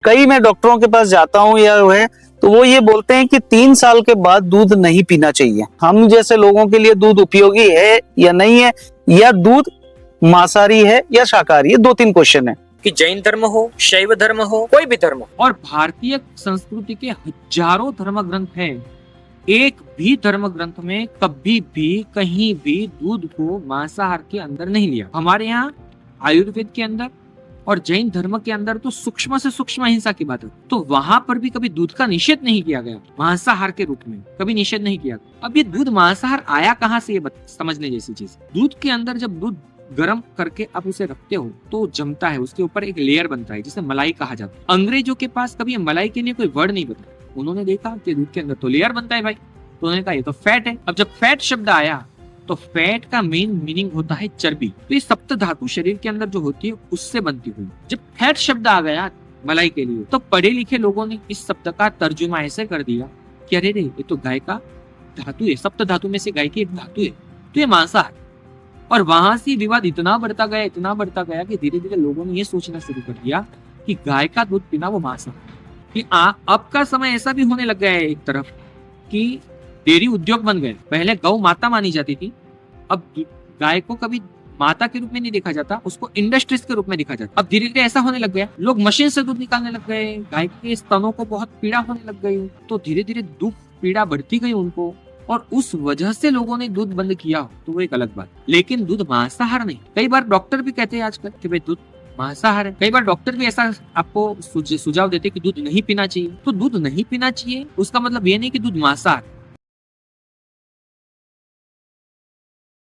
कई मैं डॉक्टरों के पास जाता हूँ या वो है तो वो ये बोलते हैं कि 3 साल के बाद दूध नहीं पीना चाहिए। हम जैसे लोगों के लिए दूध उपयोगी है या नहीं है, या दूध मांसाहारी है या शाकाहारी है, 2-3 क्वेश्चन है। कि जैन धर्म हो, शैव धर्म हो, कोई भी धर्म हो, और भारतीय संस्कृति के हजारों धर्म ग्रंथ हैं, एक भी धर्म ग्रंथ में कभी भी कहीं भी दूध को मांसाहार के अंदर नहीं लिया। हमारे यहाँ आयुर्वेद के अंदर और जैन धर्म के अंदर तो सूक्ष्म से सूक्ष्म अहिंसा की बात है, तो वहां पर भी कभी दूध का निषेध नहीं किया गया, मांसाहार के रूप में कभी निषेध नहीं किया गया। अब ये दूध मांसाहार आया कहाँ से, ये समझने जैसी चीज। दूध के अंदर जब दूध गर्म करके आप उसे रखते हो तो जमता है, उसके ऊपर एक लेयर बनता है जिसे मलाई कहा जाता है। अंग्रेजों के पास कभी मलाई के लिए कोई वर्ड नहीं बता, उन्होंने देखा कि दूध के अंदर तो लेयर बनता है भाई, तो उन्होंने कहा ये तो फैट है। अब जब फैट शब्द आया तो फैट का मेन मीनिंग होता है चर्बी, तो ये सप्त धातु शरीर के अंदर जो होती है उससे बनती हुई। जब फैट शब्द आ गया मलाई के लिए तो पढ़े लिखे लोगों ने इस शब्द का तर्जुमा ऐसे कर दिया कि अरे रे ये तो गाय का धातु है, सप्त धातु में से गाय की एक धातु है, तो ये मांसाहार। और वहां से विवाद इतना बढ़ता गया कि धीरे धीरे लोगों ने ये सोचना शुरू कर दिया कि गाय का दूध पीना वो मांसाहार। कि अब का समय ऐसा भी होने लग गया है एक तरफ कि डेयरी उद्योग बन गए। पहले गौ माता मानी जाती थी, अब गाय को कभी माता के रूप में नहीं देखा जाता, उसको इंडस्ट्रीज के रूप में देखा जाता। अब धीरे धीरे ऐसा होने लग गया, लोग मशीन से दूध निकालने लग गए, गाय के स्तनों को बहुत पीड़ा होने लग गई, तो धीरे धीरे दुख पीड़ा बढ़ती गई उनको, और उस वजह से लोगों ने दूध बंद किया, तो वो एक अलग बात। लेकिन दूध मांसाहार नहीं। कई बार डॉक्टर भी कहते हैं आजकल कि भाई दूध मांसाहार है। कई बार डॉक्टर भी ऐसा आपको सुझाव देते कि दूध नहीं पीना चाहिए। तो दूध नहीं पीना चाहिए उसका मतलब ये नहीं कि दूध मांसाहार।